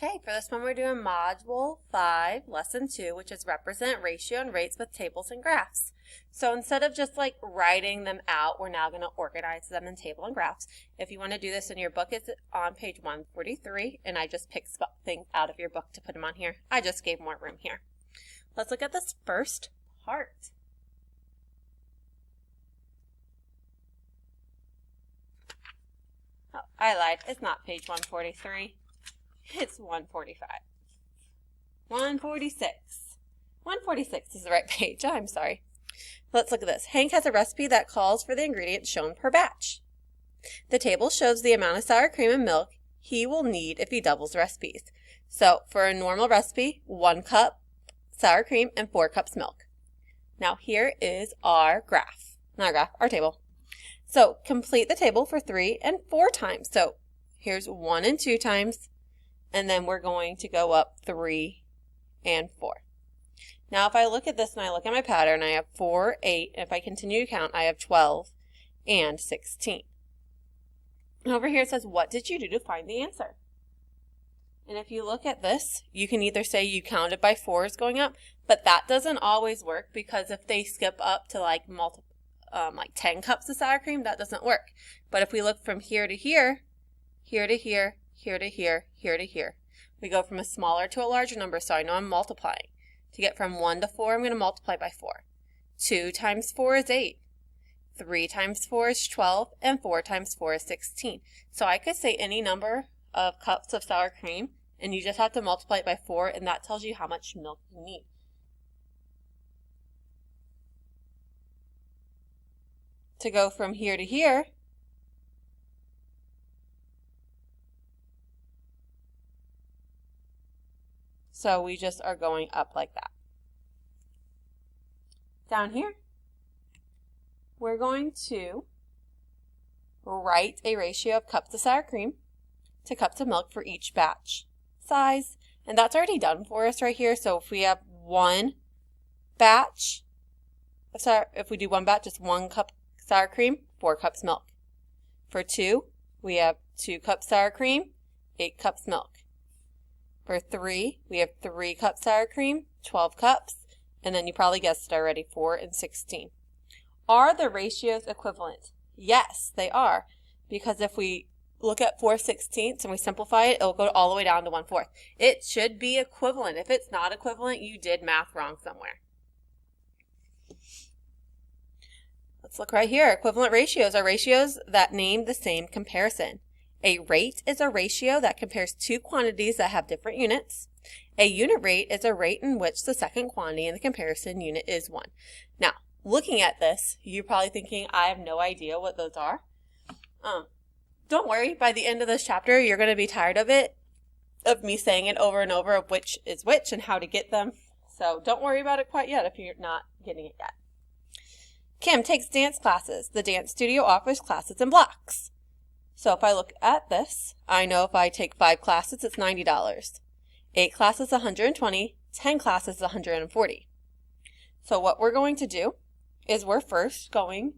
Okay, for this one we're doing Module 5, Lesson 2, which is Represent Ratio and Rates with Tables and Graphs. So instead of just like writing them out, we're now going to organize them in table and graphs. If you want to do this in your book, it's on page 143, and I just picked things out of your book to put them on here. I just gave more room here. Let's look at this first part. Oh, I lied. It's not page 143. It's 145. 146. 146 is the right page. I'm sorry. Let's look at this. Hank has a recipe that calls for the ingredients shown per batch. The table shows the amount of sour cream and milk he will need if he doubles the recipes. So for a normal recipe, 1 cup sour cream and 4 cups milk. Now here is our graph. Not our graph, our table. So complete the table for 3 and 4 times. So here's 1 and 2 times. And then we're going to go up 3 and 4. Now if I look at this and I look at my pattern, I have 4, 8, and if I continue to count, I have 12 and 16. And over here it says, what did you do to find the answer? And if you look at this, you can either say you counted by 4s going up, but that doesn't always work because if they skip up to like 10 cups of sour cream, that doesn't work. But if we look from here to here, here to here, here to here, here to here. We go from a smaller to a larger number, so I know I'm multiplying. To get from 1 to 4, I'm going to multiply by 4. 2 times 4 is 8. 3 times 4 is 12, and 4 times 4 is 16. So I could say any number of cups of sour cream, and you just have to multiply it by 4, and that tells you how much milk you need. To go from here to here, so we just are going up like that. Down here, we're going to write a ratio of cups of sour cream to cups of milk for each batch size. And that's already done for us right here. So if we have one batch, if we do one batch, it's 1 cup sour cream, 4 cups milk. For 2, we have 2 cups sour cream, 8 cups milk. For 3, we have 3 cups sour cream, 12 cups, and then you probably guessed it already, 4 and 16. Are the ratios equivalent? Yes, they are, because if we look at 4/16 and we simplify it, it'll go all the way down to 1/4. It should be equivalent. If it's not equivalent, you did math wrong somewhere. Let's look right here. Equivalent ratios are ratios that name the same comparison. A rate is a ratio that compares 2 quantities that have different units. A unit rate is a rate in which the second quantity in the comparison unit is 1. Now, looking at this, you're probably thinking, I have no idea what those are. Don't worry, by the end of this chapter, you're going to be tired of it, of me saying it over and over of which is which and how to get them. So don't worry about it quite yet if you're not getting it yet. Kim takes dance classes. The dance studio offers classes in blocks. So if I look at this, I know if I take 5 classes, it's $90. 8 classes, $120. 10 classes, $140. So what we're going to do is we're first going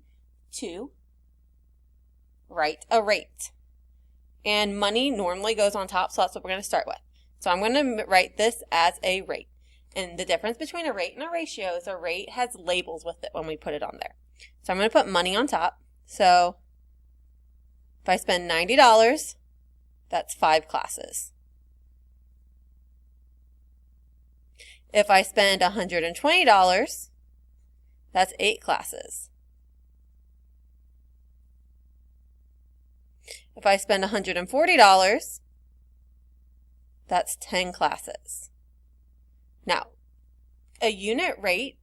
to write a rate. And money normally goes on top, so that's what we're going to start with. So I'm going to write this as a rate. And the difference between a rate and a ratio is a rate has labels with it when we put it on there. So I'm going to put money on top. So if I spend $90, that's 5 classes. If I spend $120, that's 8 classes. If I spend $140, that's 10 classes. Now, a unit rate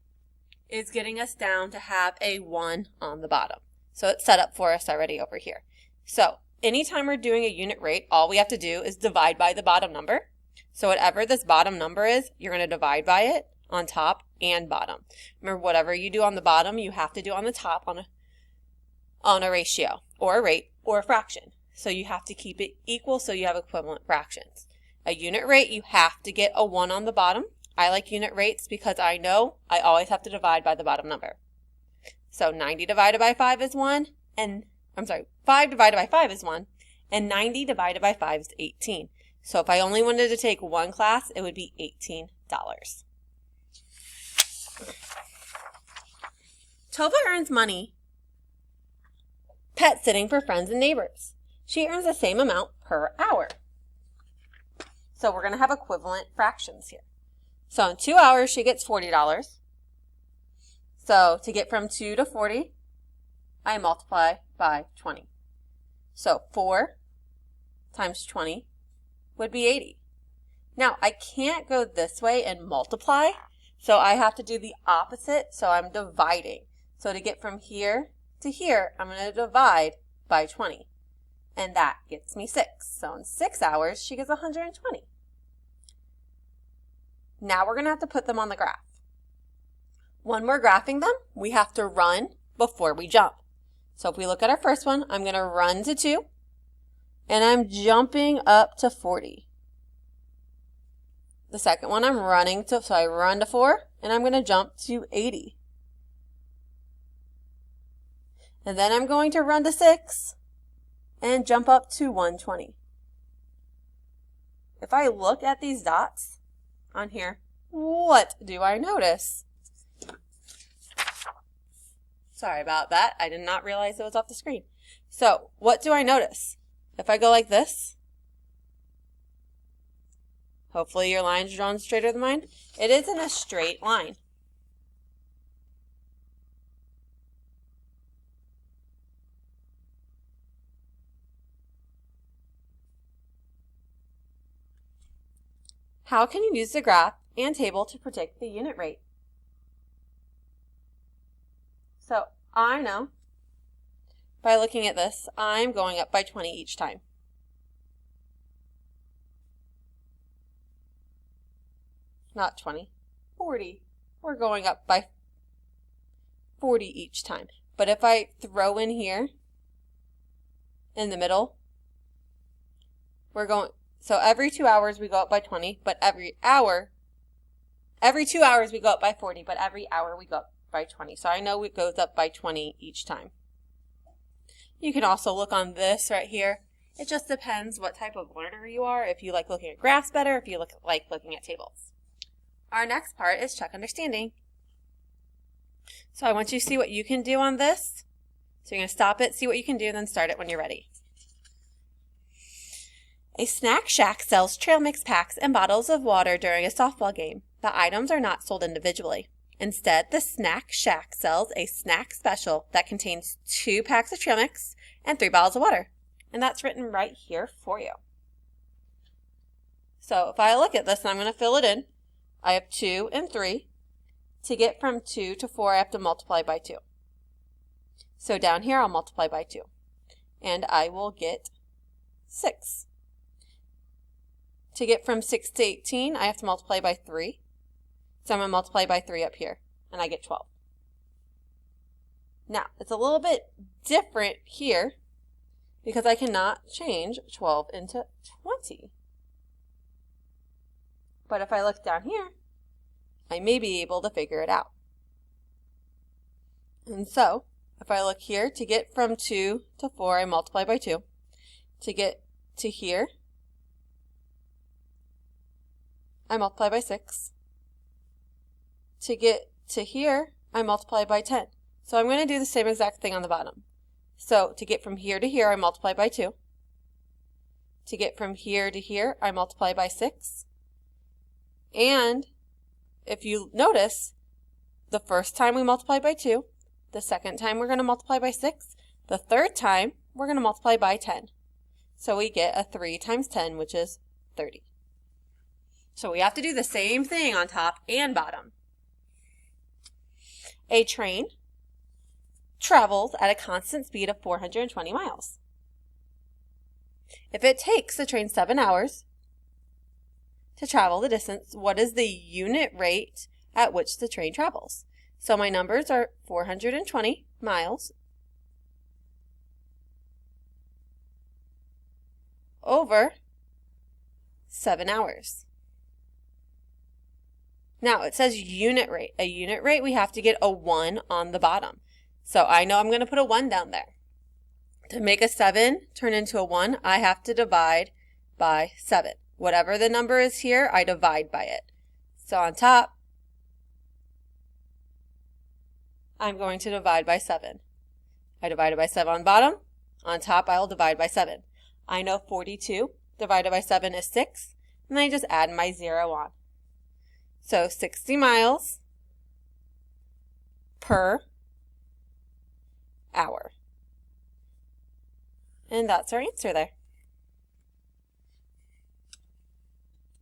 is getting us down to have a 1 on the bottom. So it's set up for us already over here. So anytime we're doing a unit rate, all we have to do is divide by the bottom number. So whatever this bottom number is, you're going to divide by it on top and bottom. Remember, whatever you do on the bottom, you have to do on the top on a ratio or a rate or a fraction. So you have to keep it equal so you have equivalent fractions. A unit rate, you have to get a 1 on the bottom. I like unit rates because I know I always have to divide by the bottom number. So 90 divided by 5 is 1, and 5 divided by 5 is 1, and 90 divided by 5 is 18. So if I only wanted to take one class, it would be $18. Tova earns money pet sitting for friends and neighbors. She earns the same amount per hour. So we're going to have equivalent fractions here. So in 2 hours, she gets $40. So to get from 2 to 40, I multiply by 20. So 4 times 20 would be 80. Now, I can't go this way and multiply, so I have to do the opposite, so I'm dividing. So to get from here to here, I'm going to divide by 20, and that gets me 6. So in 6 hours, she gets 120. Now we're going to have to put them on the graph. When we're graphing them, we have to run before we jump. So if we look at our first one, I'm going to run to 2, and I'm jumping up to 40. The second one I'm running to, so I run to 4, and I'm going to jump to 80. And then I'm going to run to 6 and jump up to 120. If I look at these dots on here, what do I notice? Sorry about that. I did not realize it was off the screen. So what do I notice? If I go like this, hopefully your line's drawn straighter than mine. It isn't a straight line. How can you use the graph and table to predict the unit rate? So I know by looking at this, I'm going up by 20 each time. Not 20, 40. We're going up by 40 each time. But if I throw in here in the middle, we're going, so every 2 hours we go up by 20, but every 2 hours we go up by 40, but every hour we go up by 20. So I know it goes up by 20 each time. You can also look on this right here. It just depends what type of learner you are, if you like looking at graphs better, if you like looking at tables. Our next part is check understanding. So I want you to see what you can do on this. So you're going to stop it, see what you can do, and then start it when you're ready. A snack shack sells trail mix packs and bottles of water during a softball game. The items are not sold individually. Instead, the snack shack sells a snack special that contains 2 packs of trail mix and 3 bottles of water. And that's written right here for you. So if I look at this, and I'm going to fill it in. I have 2 and 3. To get from 2 to 4, I have to multiply by 2. So down here, I'll multiply by 2. And I will get 6. To get from 6 to 18, I have to multiply by 3. So I'm going to multiply by 3 up here, and I get 12. Now, it's a little bit different here because I cannot change 12 into 20. But if I look down here, I may be able to figure it out. And so, if I look here, to get from 2 to 4, I multiply by 2. To get to here, I multiply by 6. To get to here, I multiply by 10. So I'm going to do the same exact thing on the bottom. So to get from here to here, I multiply by 2. To get from here to here, I multiply by 6. And if you notice, the first time we multiply by 2, the second time we're going to multiply by 6, the third time we're going to multiply by 10. So we get a 3 times 10, which is 30. So we have to do the same thing on top and bottom. A train travels at a constant speed of 420 miles. If it takes the train 7 hours to travel the distance, what is the unit rate at which the train travels? So my numbers are 420 miles over 7 hours. Now, it says unit rate. A unit rate, we have to get a 1 on the bottom. So I know I'm going to put a 1 down there. To make a 7 turn into a 1, I have to divide by 7. Whatever the number is here, I divide by it. So on top, I'm going to divide by 7. I divided by 7 on bottom. On top, I'll divide by 7. I know 42 divided by 7 is 6, and I just add my 0 on. So 60 miles per hour. And that's our answer there.